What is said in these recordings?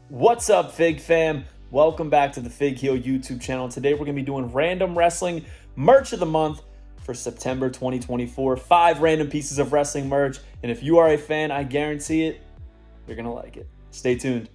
What's up, Fig fam? Welcome back to the Fig Heel YouTube channel. Today we're going to be doing random wrestling merch of the month for September 2024. 5 random pieces of wrestling merch. And if you are a fan, I guarantee it, you're going to like it. Stay tuned.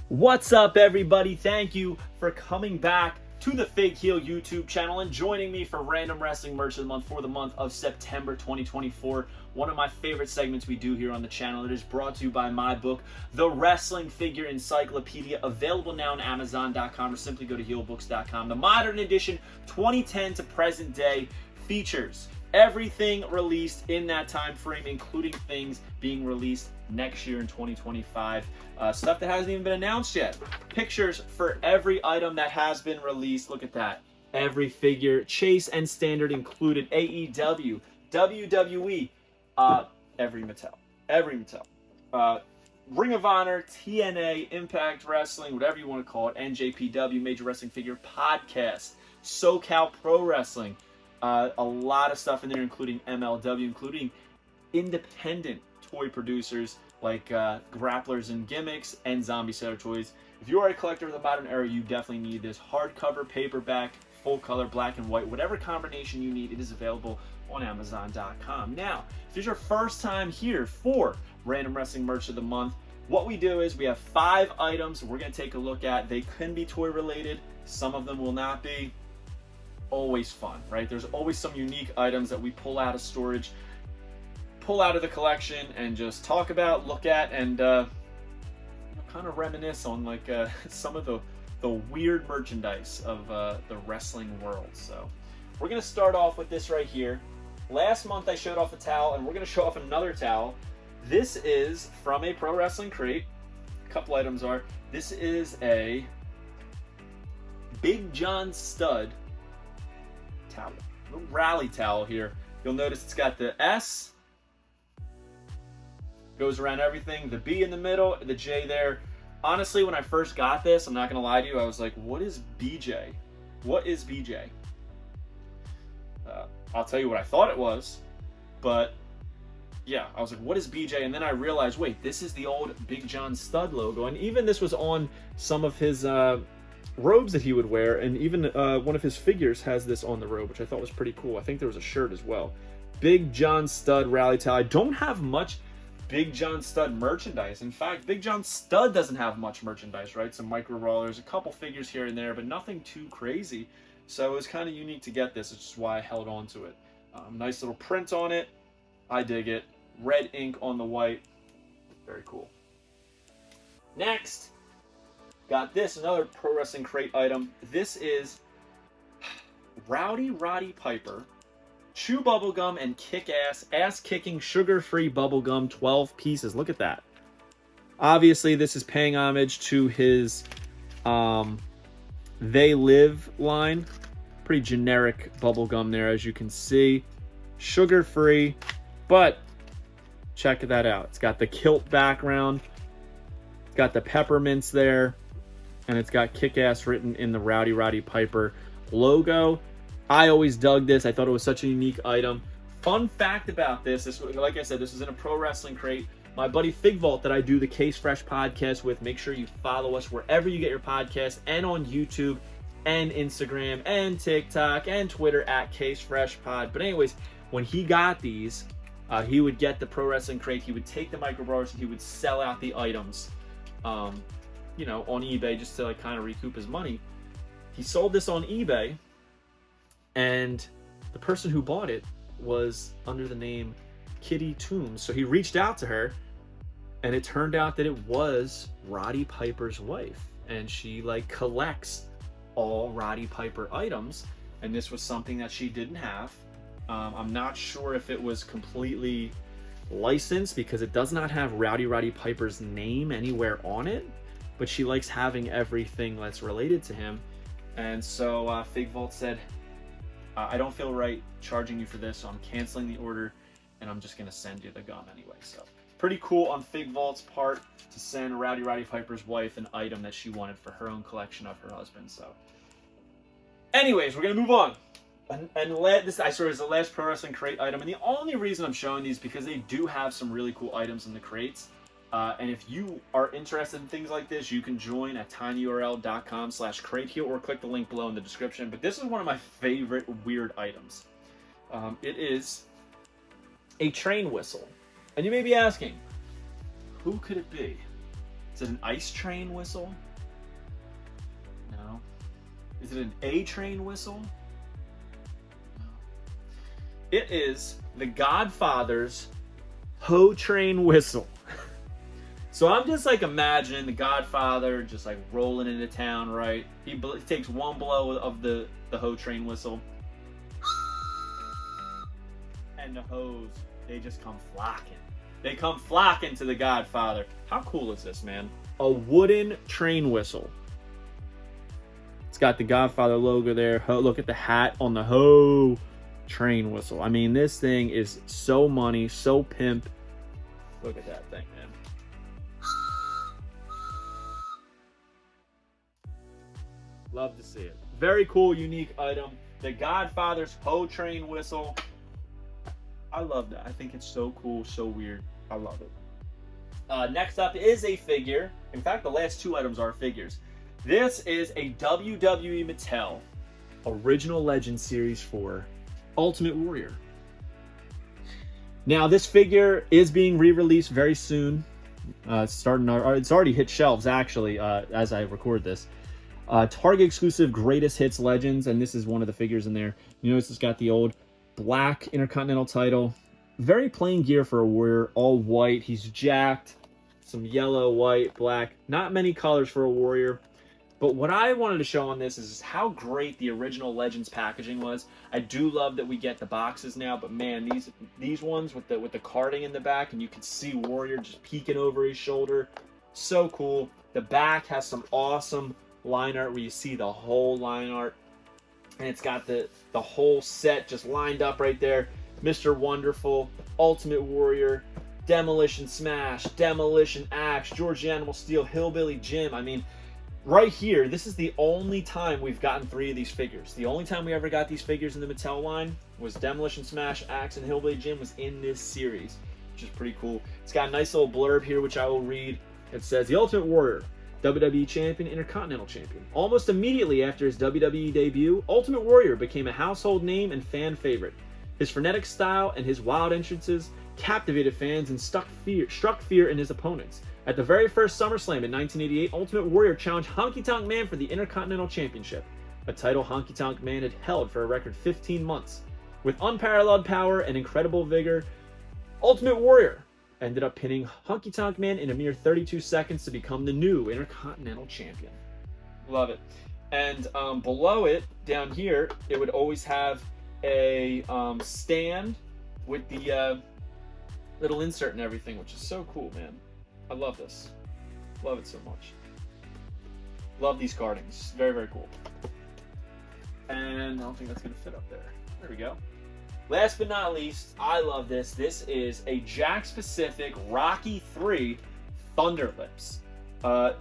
What's up, everybody? Thank you for coming back to the Fig Heel YouTube channel and joining me for random wrestling merch of the month for the month of September 2024. One of my favorite segments we do here on the channel. It is brought to you by my book, The Wrestling Figure Encyclopedia, available now on Amazon.com or simply go to heelbooks.com. The modern edition, 2010 to present day, features everything released in that time frame, including things being released next year in 2025. Stuff that hasn't even been announced yet. Pictures for every item that has been released. Look at that. Every figure, chase and standard included. AEW, WWE, every Mattel. Ring of Honor, TNA, Impact Wrestling, whatever you want to call it, NJPW, Major Wrestling Figure Podcast, SoCal Pro Wrestling, a lot of stuff in there, including MLW, including independent toy producers like Grapplers and Gimmicks and Zombie Sailor Toys. If you are a collector of the modern era, you definitely need this. Hardcover, paperback, full color, black and white, whatever combination you need, it is available on Amazon.com. Now, if it's your first time here for Random Wrestling Merch of the Month, what we do is we have 5 items we're going to take a look at. They can be toy related, some of them will not be. Always fun, right? There's always some unique items that we pull out of storage, pull out of the collection, and just talk about, look at, and kind of reminisce on like some of the weird merchandise of the wrestling world. So we're gonna start off with this right here. Last month I showed off a towel, and we're gonna show off another towel. This is from a Pro Wrestling Crate. A couple items are. This is a Big John Studd towel, a little rally towel here. You'll notice it's got the S, goes around everything, the B in the middle, the J there. Honestly, when I first got this, I'm not gonna lie to you, I was like, what is BJ? What is BJ? I'll tell you what I thought it was, but yeah, I was like, what is BJ? And then I realized, wait, this is the old Big John Studd logo, and even this was on some of his robes that he would wear, and even one of his figures has this on the robe, which I thought was pretty cool. I think there was a shirt as well. Big John Studd rally towel. I don't have much Big John Studd merchandise. In fact, Big John Studd doesn't have much merchandise, right? Some micro rollers, a couple figures here and there, but nothing too crazy. So it was kind of unique to get this, which is why I held on to it. Nice little print on it. I dig it. Red ink on the white. Very cool. Next, got this, another Pro Wrestling Crate item. This is Roddy Piper, Chew Bubblegum and Kick-Ass, ass-kicking, sugar-free bubblegum, 12 pieces. Look at that. Obviously, this is paying homage to his They Live line. Pretty generic bubblegum there, as you can see. Sugar-free, but check that out. It's got the kilt background. It's got the peppermints there. And it's got Kick-Ass written in the Roddy Piper logo. I always dug this. I thought it was such a unique item. Fun fact about this, like I said, this is in a Pro Wrestling Crate. My buddy Fig Vault that I do the Case Fresh podcast with, make sure you follow us wherever you get your podcasts, and on YouTube and Instagram and TikTok and Twitter at Case Fresh Pod. But anyways, when he got these, he would get the Pro Wrestling Crate. He would take the micro brawlers and he would sell out the items, you know, on eBay, just to like kind of recoup his money. He sold this on eBay, and the person who bought it was under the name Kitty Toombs. So he reached out to her, and it turned out that it was Roddy Piper's wife, and she like collects all Roddy Piper items, and this was something that she didn't have. I'm not sure if it was completely licensed because it does not have Roddy Piper's name anywhere on it, but she likes having everything that's related to him. And so Fig Vault said, I don't feel right charging you for this, so I'm canceling the order, and I'm just gonna send you the gum anyway. So pretty cool on Fig Vault's part to send Roddy Piper's wife an item that she wanted for her own collection of her husband. So anyways, we're gonna move on. And this, I swear, is the last Pro Wrestling crate item. And the only reason I'm showing these because they do have some really cool items in the crates. And if you are interested in things like this, you can join at tinyurl.com/crateheel or click the link below in the description. But this is one of my favorite weird items. It is a train whistle. And you may be asking, who could it be? Is it an ice train whistle? No. Is it an A train whistle? It is the Godfather's Ho Train whistle. So I'm just like imagining the Godfather just like rolling into town, right? He takes one blow of the Ho Train whistle, and the hoes, they just come flocking. They come flocking to the Godfather. How cool is this, man? A wooden train whistle. It's got the Godfather logo there. Look at the hat on the Ho Train whistle. I mean, this thing is so money, so pimp. Look at that thing, man. Love to see it. Very cool, unique item. The Godfather's Ho Train whistle. I love that. I think it's so cool, so weird. I love it. Next up is a figure. In fact, the last two items are figures. This is a WWE Mattel Original Legend Series 4 Ultimate Warrior. Now, this figure is being re-released very soon. It's already hit shelves, actually, as I record this. Target exclusive Greatest Hits Legends, and this is one of the figures in there. You notice it's got the old black Intercontinental title. Very plain gear for a warrior, all white. He's jacked. Some yellow, white, black. Not many colors for a warrior. But what I wanted to show on this is how great the original Legends packaging was. I do love that we get the boxes now, but man, these ones with the carding in the back, and you can see Warrior just peeking over his shoulder. So cool. The back has some awesome line art where you see the whole line art, and it's got the whole set just lined up right there. Mr. Wonderful, Ultimate Warrior, Demolition Smash, Demolition Axe, George the Animal Steel, Hillbilly Jim. I mean, right here, this is the only time we've gotten 3 of these figures. The only time we ever got these figures in the Mattel line was Demolition Smash, Axe, and Hillbilly Jim was in this series, which is pretty cool. It's got a nice little blurb here, which I will read. It says, "The Ultimate Warrior, WWE Champion, Intercontinental Champion. Almost immediately after his WWE debut, Ultimate Warrior became a household name and fan favorite. His frenetic style and his wild entrances captivated fans and struck fear in his opponents. At the very first SummerSlam in 1988, Ultimate Warrior challenged Honky Tonk Man for the Intercontinental Championship, a title Honky Tonk Man had held for a record 15 months. With unparalleled power and incredible vigor, Ultimate Warrior ended up pinning Honky Tonk Man in a mere 32 seconds to become the new Intercontinental Champion." Love it. And below it, down here, it would always have a stand with the little insert and everything, which is so cool, man. I love this. Love it so much. Love these cardings. Very, very cool. And I don't think that's going to fit up there. There we go. Last but not least, I love this. This is a Jakks-Pacific Rocky III Thunderlips.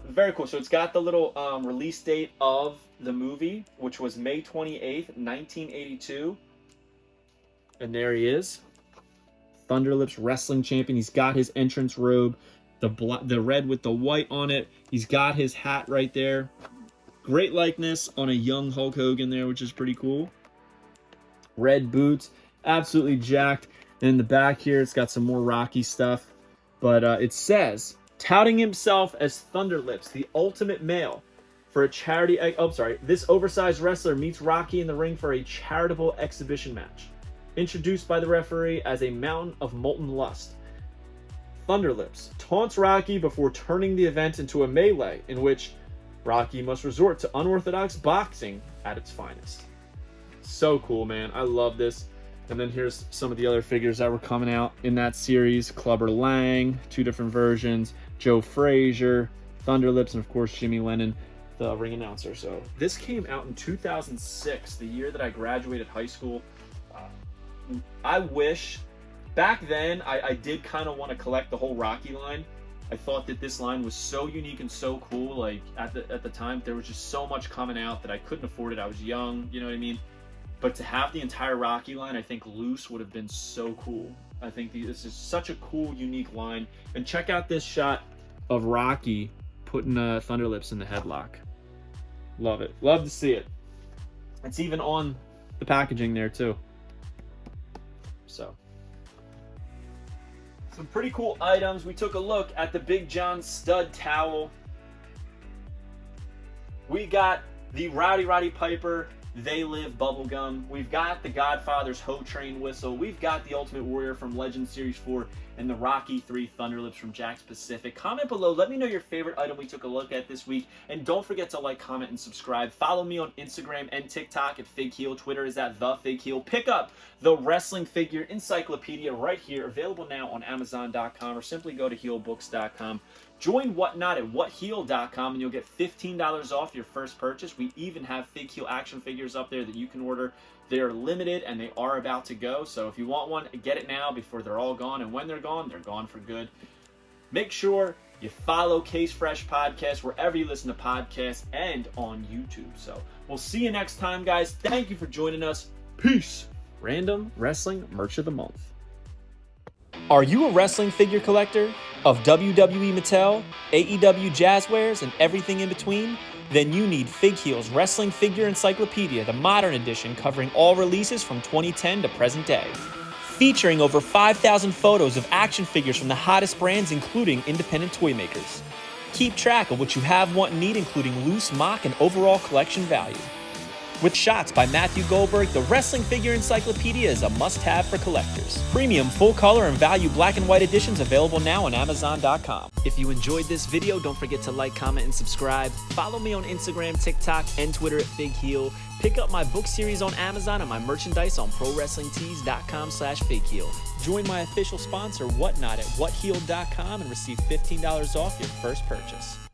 Very cool. So it's got the little release date of the movie, which was May 28th, 1982. And there he is. Thunderlips Wrestling Champion. He's got his entrance robe, the red with the white on it. He's got his hat right there. Great likeness on a young Hulk Hogan there, which is pretty cool. Red boots. Absolutely jacked. And in the back here, it's got some more Rocky stuff. But it says, touting himself as Thunderlips, the ultimate male, for a charity... This oversized wrestler meets Rocky in the ring for a charitable exhibition match. Introduced by the referee as a mountain of molten lust, Thunderlips taunts Rocky before turning the event into a melee in which Rocky must resort to unorthodox boxing at its finest. So cool, man. I love this. And then here's some of the other figures that were coming out in that series. Clubber Lang, 2 different versions. Joe Frazier, Thunderlips, and of course Jimmy Lennon. the ring announcer. So this came out in 2006, the year that I graduated high school. I wish, back then, I did kind of want to collect the whole Rocky line. I thought that this line was so unique and so cool. Like at the time, there was just so much coming out that I couldn't afford it. I was young, you know what I mean? But to have the entire Rocky line, I think loose would have been so cool. I think this is such a cool, unique line. And check out this shot of Rocky putting Thunderlips in the headlock. Love it. Love to see it. It's even on the packaging there too. So, some pretty cool items. We took a look at the Big John stud towel. We got the Roddy Piper They Live bubblegum. We've got the Godfather's Ho Train whistle. We've got the Ultimate Warrior from Legend Series 4 and the Rocky III Thunderlips from Jakks Pacific. Comment below. Let me know your favorite item we took a look at this week. And don't forget to like, comment, and subscribe. Follow me on Instagram and TikTok at FigHeel. Twitter is at TheFigHeel. Pick up the Wrestling Figure Encyclopedia right here. Available now on Amazon.com or simply go to HeelBooks.com. Join Whatnot at WhatHeel.com and you'll get $15 off your first purchase. We even have FigHeel action figures up there that you can order. They're limited and they are about to go. So if you want one, get it now before they're all gone. And when they're gone for good. Make sure you follow Case Fresh Podcast wherever you listen to podcasts and on YouTube. So we'll see you next time, guys. Thank you for joining us. Peace. Random Wrestling Merch of the Month. Are you a wrestling figure collector of WWE Mattel, AEW Jazzwares, and everything in between? Then you need FigHeel's Wrestling Figure Encyclopedia, the modern edition covering all releases from 2010 to present day. Featuring over 5,000 photos of action figures from the hottest brands, including independent toy makers. Keep track of what you have, want, and need, including loose, mock, and overall collection value. With shots by Matthew Goldberg, the Wrestling Figure Encyclopedia is a must-have for collectors. Premium full-color and value black and white editions available now on Amazon.com. If you enjoyed this video, don't forget to like, comment, and subscribe. Follow me on Instagram, TikTok, and Twitter at FigHeel. Pick up my book series on Amazon and my merchandise on ProWrestlingTees.com/FigHeel. Join my official sponsor, Whatnot, at WhatHeel.com and receive $15 off your first purchase.